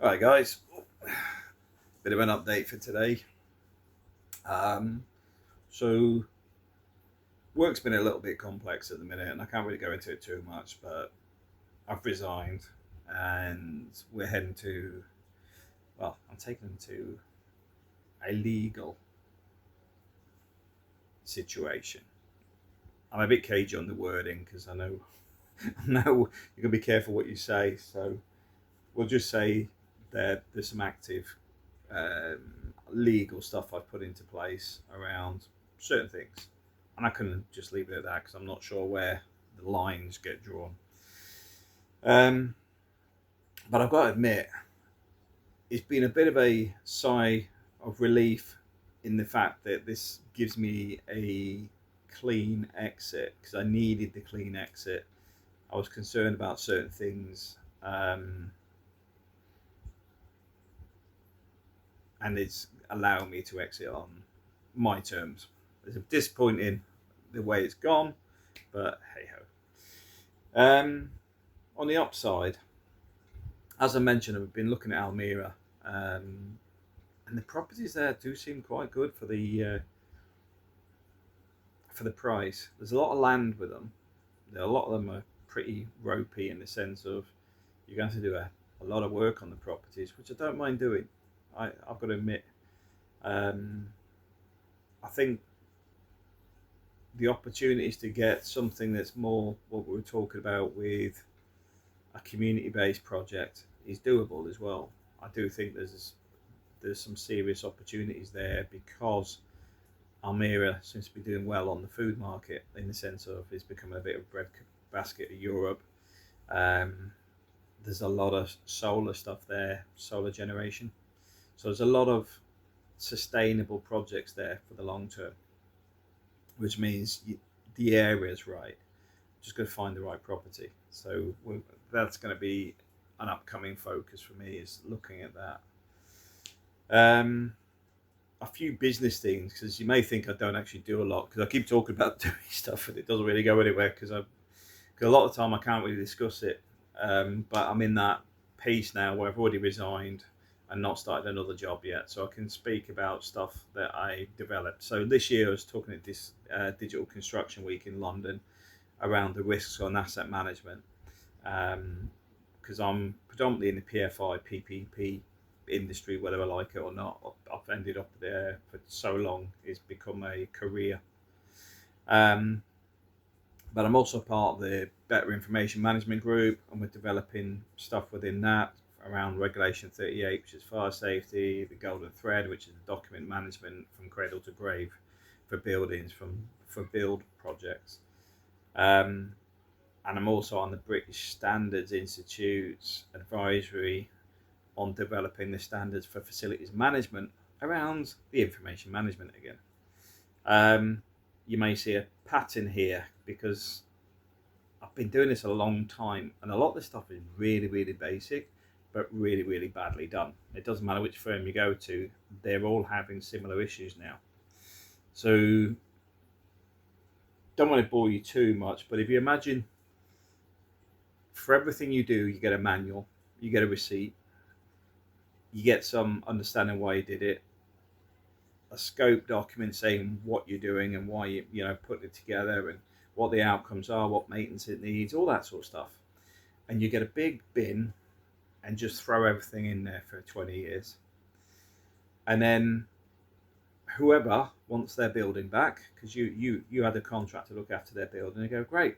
All right, guys. Bit of an update for today. Um, so work's been a little bit complex at the minute, and I can't really go into it too much. But I've resigned, and we're heading to. Well, I'm taking them to a legal situation. I'm a bit cagey on the wording because I know, I know you're gonna be careful what you say. So we'll just say that there's some active legal stuff I've put into place around certain things, and I couldn't just leave it at that because I'm not sure where the lines get drawn. Um, but I've got to admit, it's been a bit of a sigh of relief in the fact that this gives me a clean exit because I needed the clean exit. I was concerned about certain things. And it's allowing me to exit on my terms. It's disappointing the way it's gone, but hey ho. On the upside, as I mentioned, I've been looking at Almira, and the properties there do seem quite good for the price. There's a lot of land with them. A lot of them are pretty ropey in the sense of you're going to do a lot of work on the properties, which I don't mind doing. I've got to admit, um, I think the opportunities to get something that's more what we were talking about with a community-based project is doable as well. I do think there's some serious opportunities there because Almira seems to be doing well on the food market in the sense of it's become a bit of a bread basket of Europe. Um, there's a lot of solar stuff there, solar generation. So there's a lot of sustainable projects there for the long term, which means the area is right. Just got to find the right property. So that's going to be an upcoming focus for me is looking at that. Um, a few business things because you may think I don't actually do a lot because I keep talking about doing stuff and it doesn't really go anywhere because a lot of the time I can't really discuss it. But I'm in that piece now where I've already resigned and not started another job yet, so I can speak about stuff that I developed. So this year I was talking at this Digital Construction Week in London around the risks on asset management because I'm predominantly in the PFI PPP industry, whether I like it or not. I've ended up there for so long; it's become a career. Um, but I'm also part of the Better Information Management Group, and we're developing stuff within that around Regulation 38, which is fire safety, the Golden Thread, which is document management from cradle to grave for buildings, for build projects. Um, and I'm also on the British Standards Institute's advisory on developing the standards for facilities management around the information management again. Um, you may see a pattern here because I've been doing this a long time, and a lot of this stuff is really, really basic, but really, really badly done. It doesn't matter which firm you go to; they're all having similar issues now. So, don't want to bore you too much, but if you imagine for everything you do, you get a manual, you get a receipt, you get some understanding why you did it, a scope document saying what you're doing and why you putting it together and what the outcomes are, what maintenance it needs, all that sort of stuff. And you get a big bin and just throw everything in there for 20 years. And then whoever wants their building back, because you had a contract to look after their building, they go, great.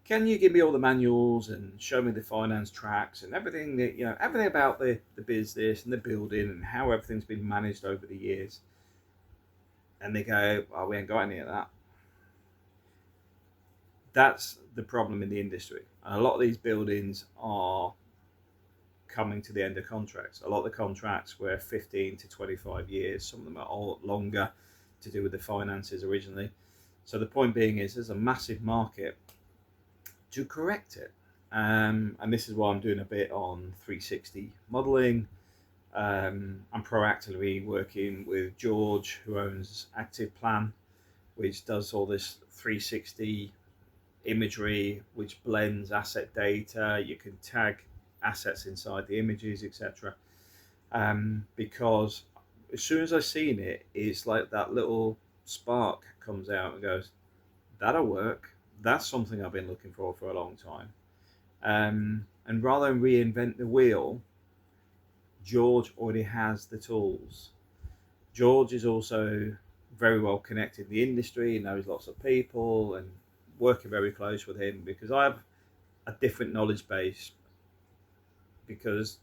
Can you give me all the manuals and show me the finance tracks and everything that everything about the business and the building and how everything's been managed over the years? And they go, oh, we ain't got any of that. That's the problem in the industry. And a lot of these buildings are coming to the end of contracts. A lot of the contracts were 15 to 25 years. Some of them are all longer to do with the finances originally. So the point being is there's a massive market to correct it. And this is why I'm doing a bit on 360 modeling. I'm proactively working with George, who owns Active Plan, which does all this 360 imagery, which blends asset data. You can tag assets inside the images, etc. Because as soon as I seen it, it's like that little spark comes out and goes, that'll work. That's something I've been looking for a long time. And rather than reinvent the wheel, George already has the tools. George is also very well connected in the industry, he knows lots of people, and working very close with him because I have a different knowledge base, because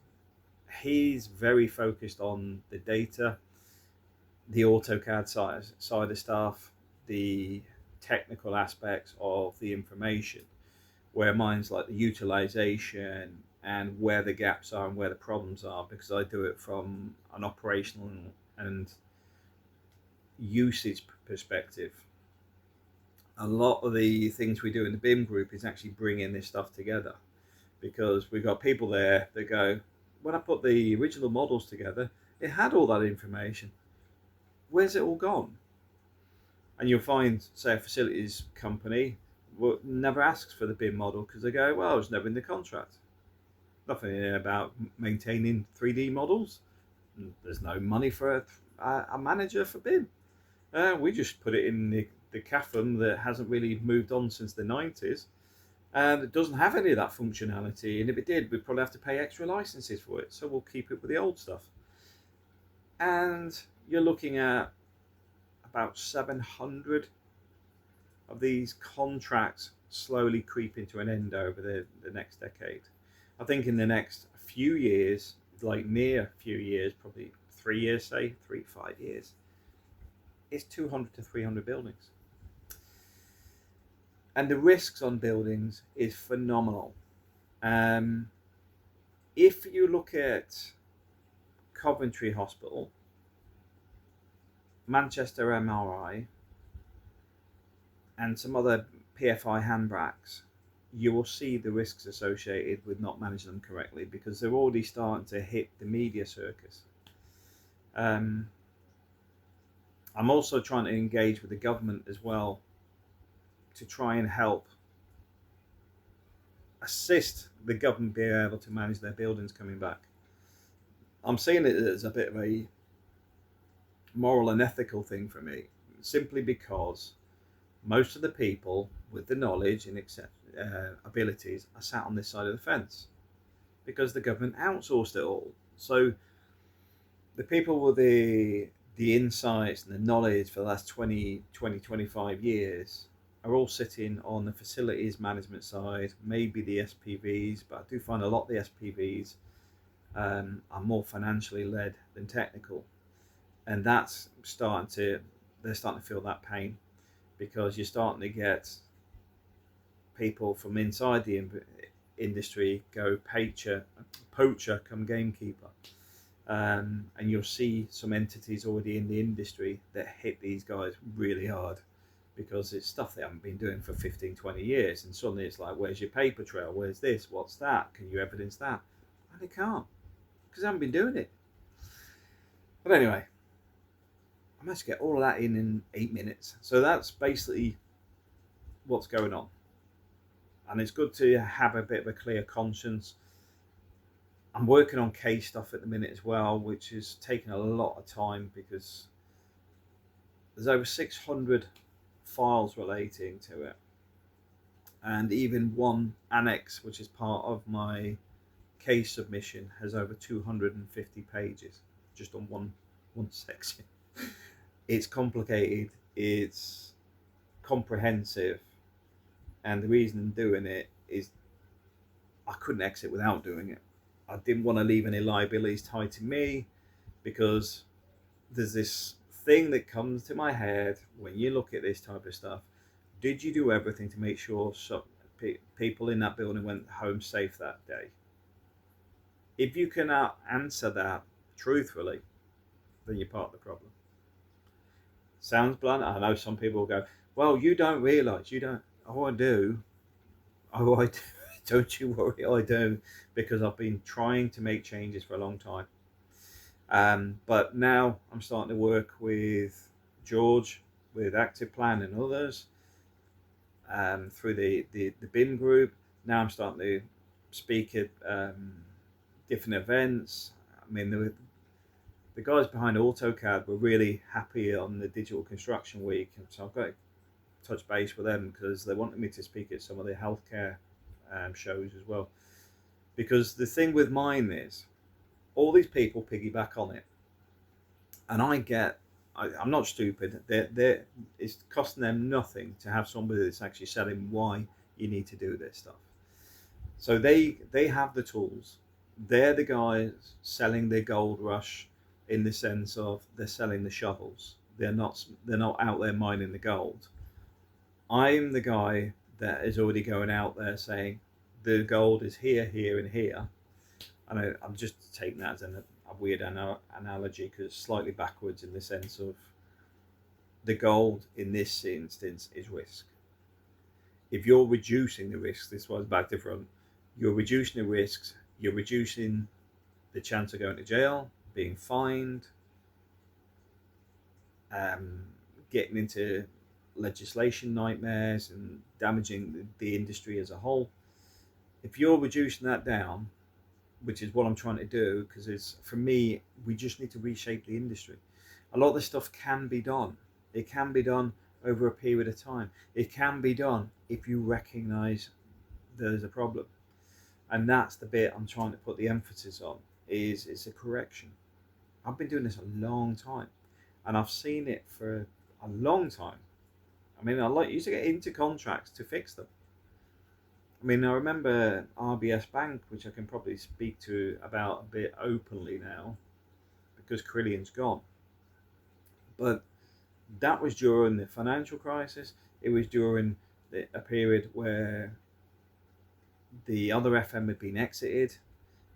he's very focused on the data, the AutoCAD side of stuff, the technical aspects of the information, where mine's like the utilization and where the gaps are and where the problems are, because I do it from an operational and usage perspective. A lot of the things we do in the BIM group is actually bringing this stuff together, because we've got people there that go, when I put the original models together, it had all that information. Where's it all gone? And you'll find, say, a facilities company never asks for the BIM model because they go, well, it was never in the contract. Nothing in there about maintaining 3D models. There's no money for a manager for BIM. We just put it in the CAFM that hasn't really moved on since the 90s. And it doesn't have any of that functionality. And if it did, we'd probably have to pay extra licenses for it. So we'll keep it with the old stuff. And you're looking at about 700 of these contracts slowly creeping to an end over the next decade. I think in the next few years, like near few years, probably 3 years, say 3 to 5 years, it's 200 to 300 buildings. And the risks on buildings is phenomenal. If you look at Coventry Hospital, Manchester MRI, and some other PFI handbracks, you will see the risks associated with not managing them correctly, because they're already starting to hit the media circus. I'm also trying to engage with the government as well to try and help assist the government being able to manage their buildings coming back. I'm seeing it as a bit of a moral and ethical thing for me, simply because most of the people with the knowledge and abilities are sat on this side of the fence because the government outsourced it all. So the people with the insights and the knowledge for the last 25 years are all sitting on the facilities management side, maybe the SPVs, but I do find a lot of the SPVs are more financially led than technical. And that's they're starting to feel that pain, because you're starting to get people from inside the industry go poacher come gamekeeper. And you'll see some entities already in the industry that hit these guys really hard, because it's stuff they haven't been doing for 15, 20 years. And suddenly it's like, where's your paper trail? Where's this? What's that? Can you evidence that? And they can't, because they haven't been doing it. But anyway, I managed to get all of that in 8 minutes. So that's basically what's going on. And it's good to have a bit of a clear conscience. I'm working on case stuff at the minute as well, which is taking a lot of time, because there's over 600 files relating to it. And even one annex, which is part of my case submission, has over 250 pages just on one section. It's complicated, it's comprehensive, and the reason I'm doing it is I couldn't exit without doing it. I didn't want to leave any liabilities tied to me, because there's this thing that comes to my head when you look at this type of stuff. Did you do everything to make sure people in that building went home safe that day? If you cannot answer that truthfully, then you're part of the problem. Sounds blunt. I know some people will go, well, you don't realise, you don't. Oh, I do. Oh, I do. Don't you worry, I do, because I've been trying to make changes for a long time. But now I'm starting to work with George, with Active Plan and others, through the BIM group. Now I'm starting to speak at different events. I mean, the guys behind AutoCAD were really happy on the Digital Construction Week, and so I've got to touch base with them because they wanted me to speak at some of the healthcare shows as well. Because the thing with mine is, all these people piggyback on it, and I'm not stupid. It's costing them nothing to have somebody that's actually selling why you need to do this stuff. So they have the tools. They're the guys selling the gold rush, in the sense of they're selling the shovels. They're not out there mining the gold. I'm the guy that is already going out there saying the gold is here, here, and here. And I'm just taking that as a weird analogy because it's slightly backwards in the sense of the gold in this instance is risk. If you're reducing the risks, this was back to front, you're reducing the risks, you're reducing the chance of going to jail, being fined, getting into legislation nightmares and damaging the industry as a whole. If you're reducing that down, which is what I'm trying to do, because it's, for me, we just need to reshape the industry. A lot of this stuff can be done. It can be done over a period of time. It can be done if you recognize there's a problem. And that's the bit I'm trying to put the emphasis on, is it's a correction. I've been doing this a long time, and I've seen it for a long time. I mean, I used to get into contracts to fix them. I mean, I remember RBS Bank, which I can probably speak to about a bit openly now, because Crillian's gone. But that was during the financial crisis. It was during a period where the other FM had been exited,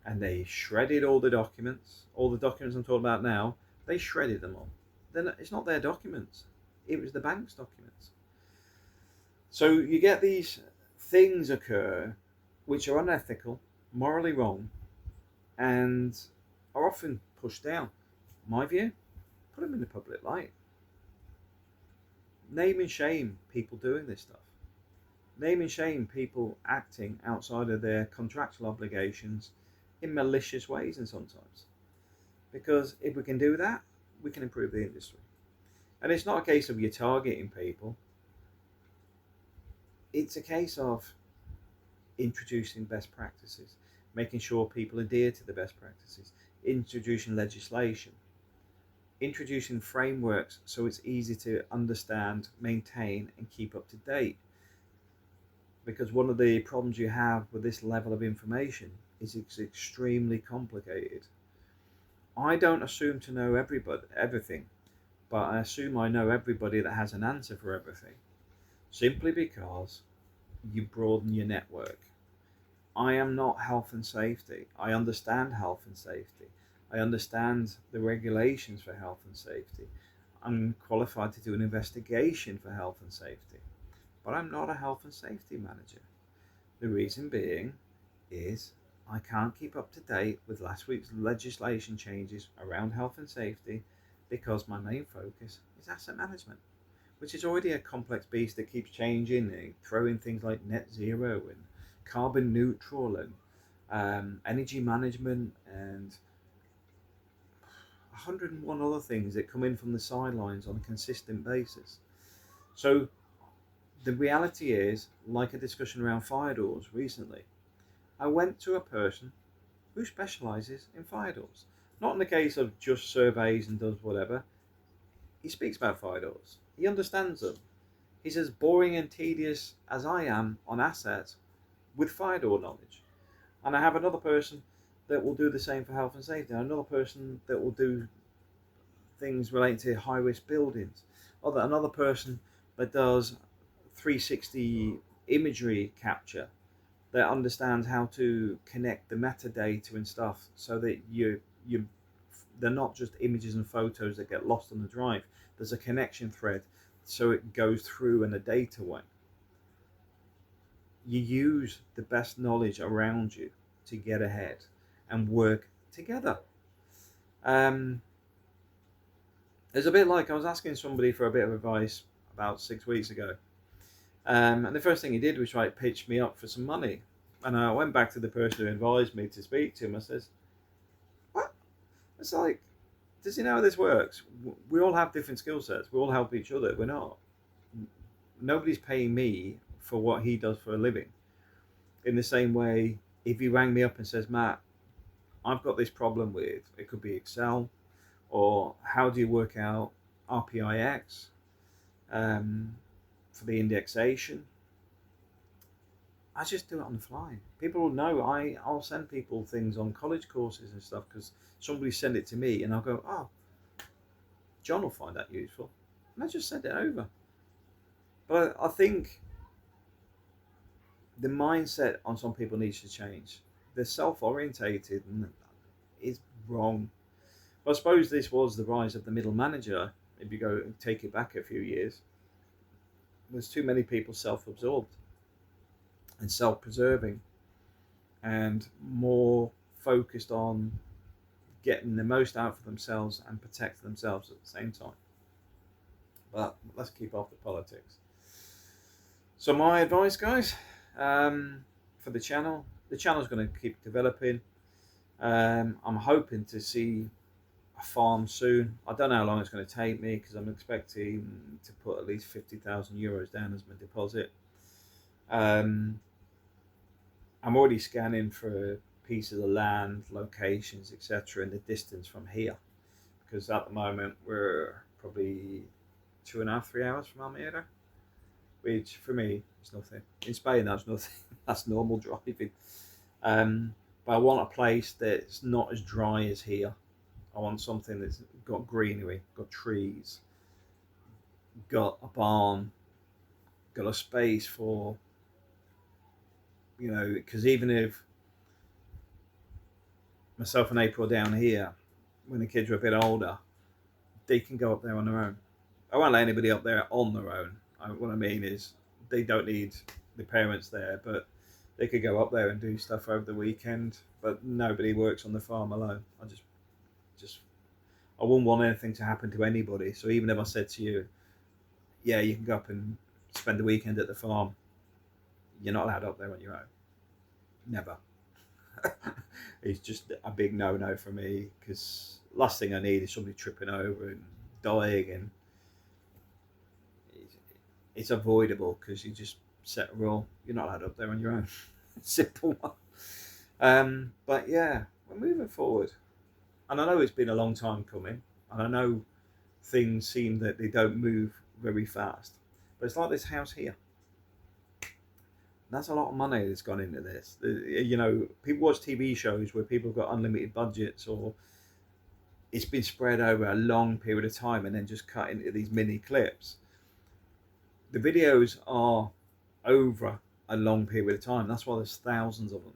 and they shredded all the documents. All the documents I'm talking about now, they shredded them all. Then it's not their documents. It was the bank's documents. So you get these things occur which are unethical, morally wrong, and are often pushed down. My view, put them in the public light. Name and shame people doing this stuff. Name and shame people acting outside of their contractual obligations in malicious ways, and sometimes. Because if we can do that, we can improve the industry. And it's not a case of you're targeting people. It's a case of introducing best practices, making sure people adhere to the best practices, introducing legislation, introducing frameworks so it's easy to understand, maintain, and keep up to date. Because one of the problems you have with this level of information is it's extremely complicated. I don't assume to know everything, but I assume I know everybody that has an answer for everything, simply because you broaden your network. I am not health and safety. I understand health and safety. I understand the regulations for health and safety. I'm qualified to do an investigation for health and safety, but I'm not a health and safety manager. The reason being is I can't keep up to date with last week's legislation changes around health and safety because my main focus is asset management, which is already a complex beast that keeps changing and throwing things like net zero and carbon neutral and energy management and 101 other things that come in from the sidelines on a consistent basis. So the reality is, like a discussion around fire doors recently, I went to a person who specialises in fire doors. Not in the case of just surveys and does whatever. He speaks about fire doors. He understands them. He's as boring and tedious as I am on assets with fire door knowledge. And I have another person that will do the same for health and safety. Another person that will do things relating to high risk buildings. Another person that does 360 imagery capture, that understands how to connect the metadata and stuff so that they're not just images and photos that get lost on the drive. There's a connection thread so it goes through in a data way. You use the best knowledge around you to get ahead and work together. It's a bit like I was asking somebody for a bit of advice about 6 weeks ago. And the first thing he did was try to pitch me up for some money. And I went back to the person who advised me to speak to him. I says, It's like, does he know how this works? We all have different skill sets. We all help each other. We're not. Nobody's paying me for what he does for a living. In the same way, if he rang me up and says, Matt, I've got this problem with, it could be Excel, or how do you work out RPIX for the indexation? I just do it on the fly. People will know. I'll send people things on college courses and stuff because somebody send it to me and I'll go, oh, John will find that useful. And I just send it over. But I think the mindset on some people needs to change. They're self-orientated and it's wrong. But I suppose this was the rise of the middle manager. If you go take it back a few years, there's too many people self-absorbed and self-preserving and more focused on getting the most out for themselves and protect themselves at the same time. But let's keep off the politics. So my advice, guys, for the channel's going to keep developing. I'm hoping to see a farm soon. I don't know how long it's going to take me because I'm expecting to put at least €50,000 down as my deposit. I'm already scanning for pieces of land, locations, etc. in the distance from here, because at the moment we're probably 2.5, 3 hours from Almira, which for me is nothing. In Spain, that's nothing. That's normal driving. But I want a place that's not as dry as here. I want something that's got greenery, got trees, got a barn, got a space for, because even if myself and April down here, when the kids are a bit older, they can go up there on their own. I won't let anybody up there on their own. What I mean is they don't need the parents there, but they could go up there and do stuff over the weekend. But nobody works on the farm alone. I wouldn't want anything to happen to anybody. So even if I said to you, yeah, you can go up and spend the weekend at the farm, you're not allowed up there on your own. Never. It's just a big no-no for me, because last thing I need is somebody tripping over and dying, and it's avoidable because you just set a rule. You're not allowed up there on your own. Simple one. But yeah, we're moving forward. And I know it's been a long time coming, and I know things seem that they don't move very fast. But it's like this house here. That's a lot of money that's gone into this. People watch TV shows where people have got unlimited budgets, or it's been spread over a long period of time and then just cut into these mini clips. The videos are over a long period of time. That's why there's thousands of them.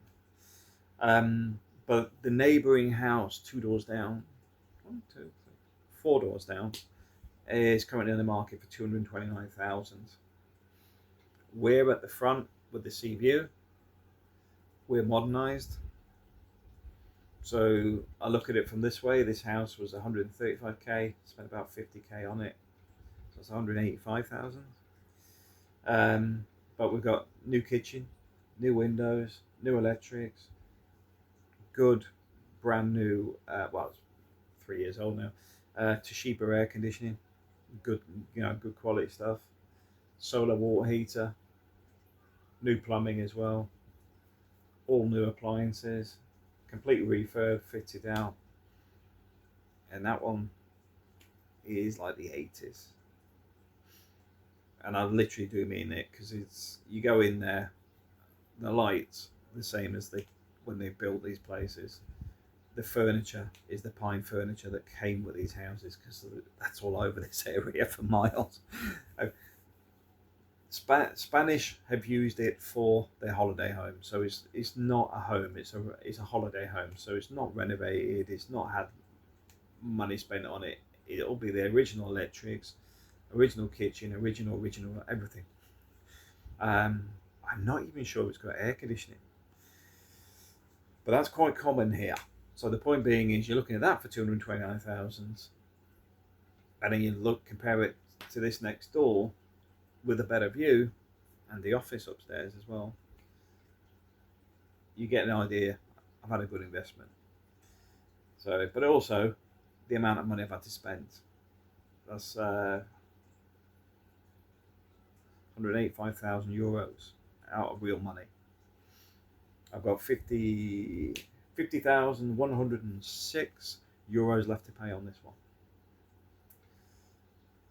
But the neighbouring house 2 doors down, 1, 2, 3, 4 doors down, is currently on the market for 229,000. We're at the front with the sea view. We're modernised. So I look at it from this way. This house was 135k, spent about 50k on it. So it's 185,000. But we've got new kitchen, new windows, new electrics, good brand new, well, it's 3 years old now, Toshiba air conditioning, good quality stuff, solar water heater, new plumbing as well, all new appliances, complete refurb, fitted out, and that one is like the 80s. And I literally do mean it, because you go in there, the lights the same as when they built these places. The furniture is the pine furniture that came with these houses, because that's all over this area for miles. Spanish have used it for their holiday home, so it's not a home, it's a holiday home. So it's not renovated, it's not had money spent on it. It'll be the original electrics, original kitchen, original everything. I'm not even sure it's got air conditioning, but that's quite common here. So the point being is, you're looking at that for 229,000, and then you compare it to this next door with a better view and the office upstairs as well. You get an idea. I've had a good investment. So, but also the amount of money I've had to spend. That's €185,000 out of real money. I've got 50,106 euros left to pay on this one.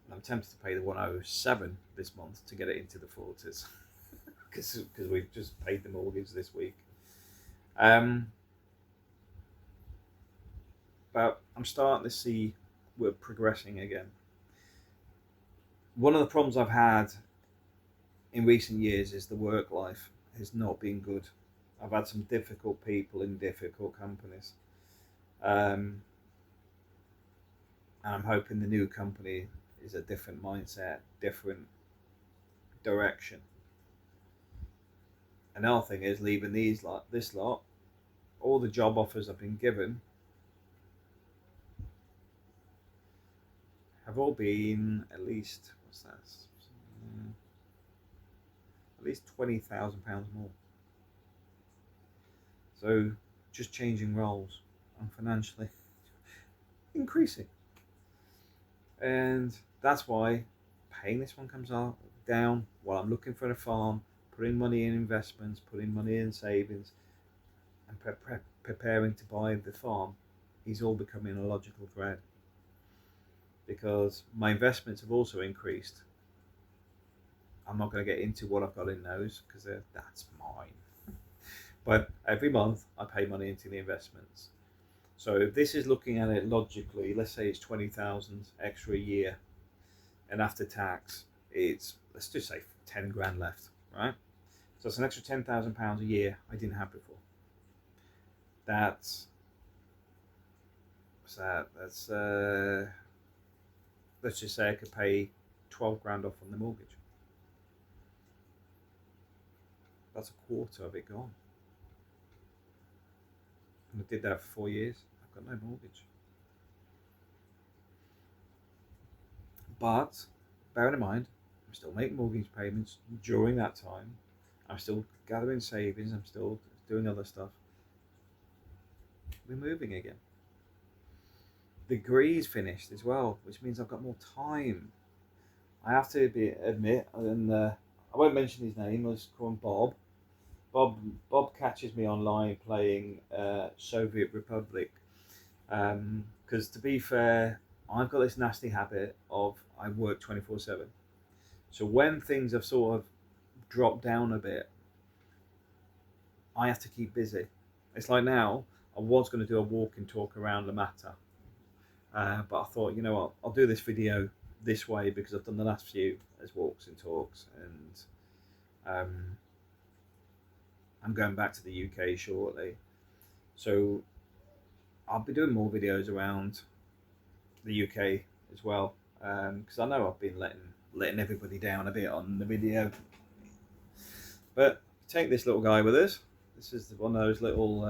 And I'm tempted to pay the 107 this month to get it into the 40s because we've just paid the mortgage this week. But I'm starting to see we're progressing again. One of the problems I've had in recent years is the work life has not been good. I've had some difficult people in difficult companies. And I'm hoping the new company is a different mindset, different direction. Another thing is leaving this lot, all the job offers I've been given have all been at least, what's that? At least £20,000 more. So just changing roles and financially increasing. And that's why paying this one comes down while I'm looking for a farm, putting money in investments, putting money in savings, and preparing to buy the farm is all becoming a logical thread. Because my investments have also increased. I'm not going to get into what I've got in those because that's mine. But every month I pay money into the investments. So if this is looking at it logically, let's say it's 20,000 extra a year, and after tax, it's, let's just say 10 grand left, right? So it's an extra £10,000 a year I didn't have before. That's let's just say I could pay 12 grand off on the mortgage. That's a quarter of it gone. And I did that for 4 years. I've got no mortgage. But bearing in mind, I'm still making mortgage payments during that time. I'm still gathering savings. I'm still doing other stuff. We're moving again. The degree's finished as well, which means I've got more time. I have to admit, and I won't mention his name. Let's call him Bob. Bob catches me online playing Soviet Republic. Because to be fair, I've got this nasty habit of I work 24/7. So when things have sort of dropped down a bit, I have to keep busy. It's like now, I was going to do a walk and talk around the matter. But I thought, you know what, I'll do this video this way because I've done the last few as walks and talks, and I'm going back to the UK shortly. So I'll be doing more videos around the UK as well, because I know I've been letting everybody down a bit on the video. But take this little guy with us. This is one of those little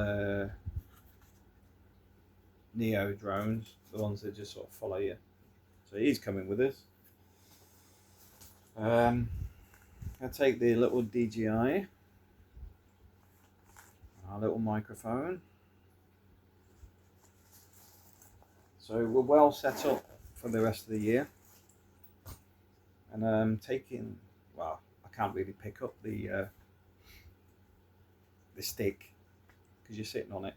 Neo drones, the ones that just sort of follow you. So he's coming with us. I take the little DJI, our little microphone. So we're well set up for the rest of the year. And I'm taking, well, I can't really pick up the stick because you're sitting on it.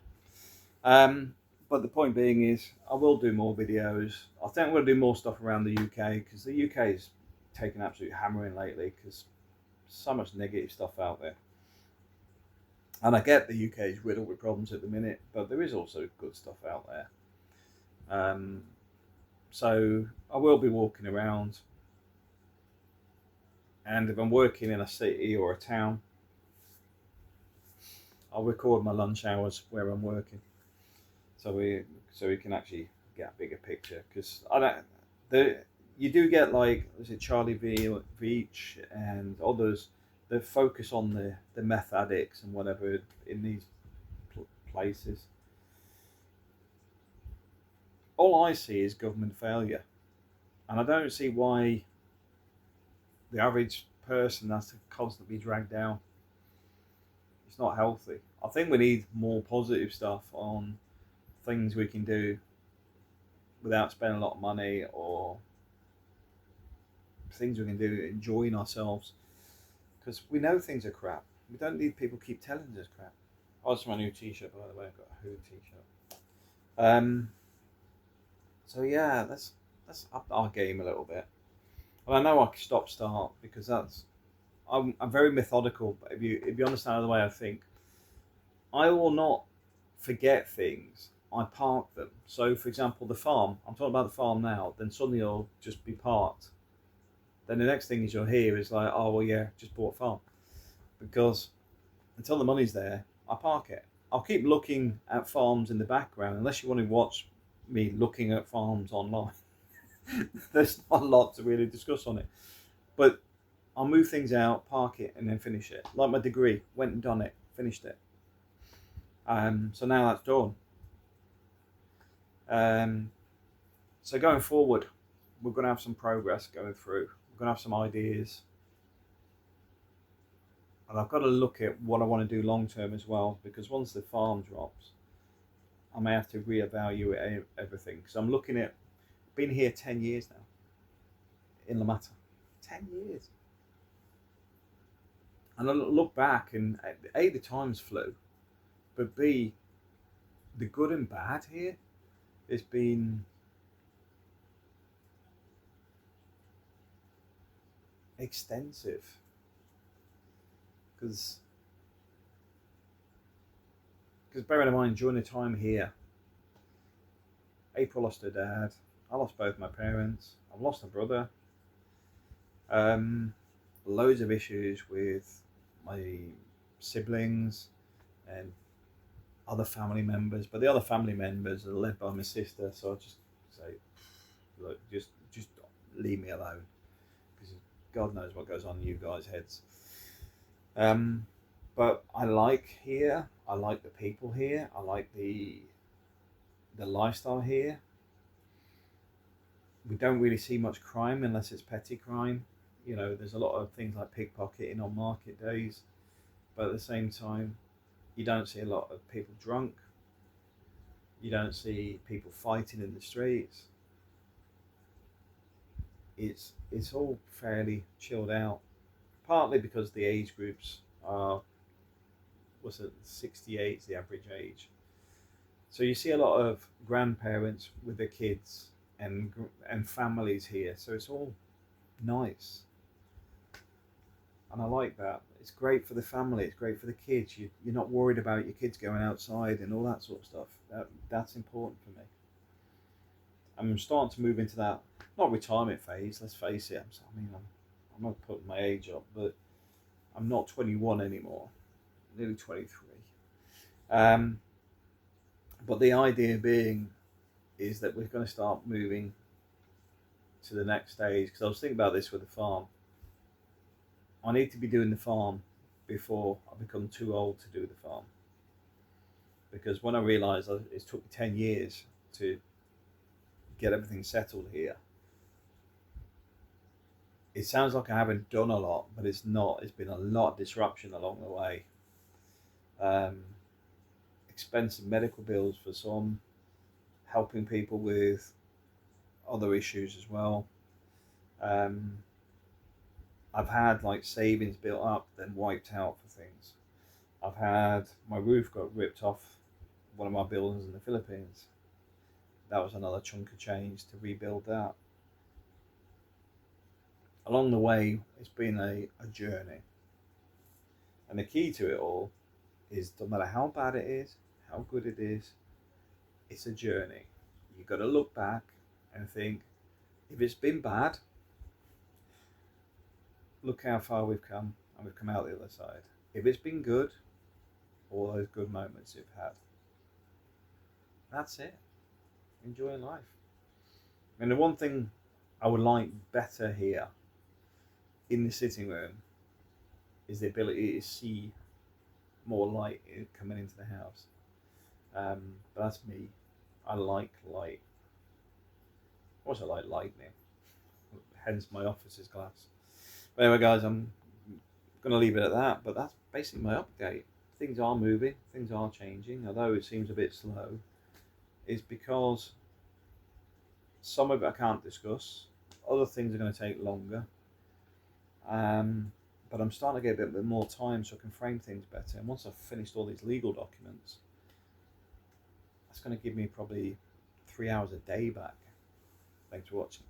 But the point being is, I will do more videos. I think I'm going to do more stuff around the UK because the UK is taking absolute hammering lately because so much negative stuff out there. And I get the UK is riddled with problems at the minute, but there is also good stuff out there. So I will be walking around, and if I'm working in a city or a town, I'll record my lunch hours where I'm working, so we can actually get a bigger picture. Because you do get, like, is it Charlie Veach and others that focus on the meth addicts and whatever in these places. All I see is government failure, and I don't see why the average person has to constantly be dragged down. It's not healthy. I think we need more positive stuff on things we can do without spending a lot of money, or things we can do enjoying ourselves, because we know things are crap. We don't need people keep telling us crap. Oh, that's my new t-shirt, by the way. I've got a Who t-shirt. So yeah, let's up our game a little bit. And I know I stop start because I'm very methodical. But if you understand the way I think, I will not forget things. I park them. So for example, the farm. I'm talking about the farm now. Then suddenly it'll just be parked. Then the next thing is you'll hear is like, oh well, yeah, just bought a farm. Because until the money's there, I park it. I'll keep looking at farms in the background unless you want to watch me looking at farms online. There's not a lot to really discuss on it. But I'll move things out, park it, and then finish it. Like my degree, went and done it, finished it. So now that's done. So going forward, we're going to have some progress going through. We're going to have some ideas. And I've got to look at what I want to do long term as well, because once the farm drops, I may have to reevaluate everything. Because I'm looking at, been here 10 years now in La Mata. 10 years. And I look back and A, the times flew, but B, the good and bad here has been extensive. Because bearing in mind, during the time here, April lost her dad, I lost both my parents, I've lost a brother, loads of issues with my siblings and other family members, but the other family members are led by my sister, so I just say, look, just leave me alone, because God knows what goes on in you guys' heads. But I like here, I like the people here, I like the lifestyle here. We don't really see much crime unless it's petty crime. You know, there's a lot of things like pickpocketing on market days, but at the same time, you don't see a lot of people drunk. You don't see people fighting in the streets. It's all fairly chilled out, partly because the age groups are, what's it, 68 is the average age. So you see a lot of grandparents with their kids and families here. So it's all nice, and I like that. It's great for the family. It's great for the kids. You're not worried about your kids going outside and all that sort of stuff. That's important for me. I'm starting to move into that, not retirement phase. Let's face it. I'm not putting my age up, but I'm not 21 anymore. I'm nearly 23. But the idea being is that we're going to start moving to the next stage, because I was thinking about this with the farm. I need to be doing the farm before I become too old to do the farm, because when I realised it took me 10 years to get everything settled here, it sounds like I haven't done a lot, but it's not. It's been a lot of disruption along the way. Expensive medical bills for some, helping people with other issues as well. I've had like savings built up, then wiped out for things. I've had my roof got ripped off one of my buildings in the Philippines. That was another chunk of change to rebuild that. Along the way, it's been a journey. And the key to it all is, no matter how bad it is, how good it is, it's a journey. You've got to look back and think, if it's been bad, look how far we've come, and we've come out the other side. If it's been good, all those good moments you've had. That's it. Enjoying life. And the one thing I would like better here in the sitting room is the ability to see more light coming into the house. But that's me. I like light. Also like lightning. Hence my office's glass. But anyway, guys, I'm going to leave it at that. But that's basically my update. Things are moving. Things are changing. Although it seems a bit slow, is because some of it I can't discuss. Other things are going to take longer. But I'm starting to get a bit more time so I can frame things better. And once I've finished all these legal documents, that's going to give me probably 3 hours a day back. Thanks for watching.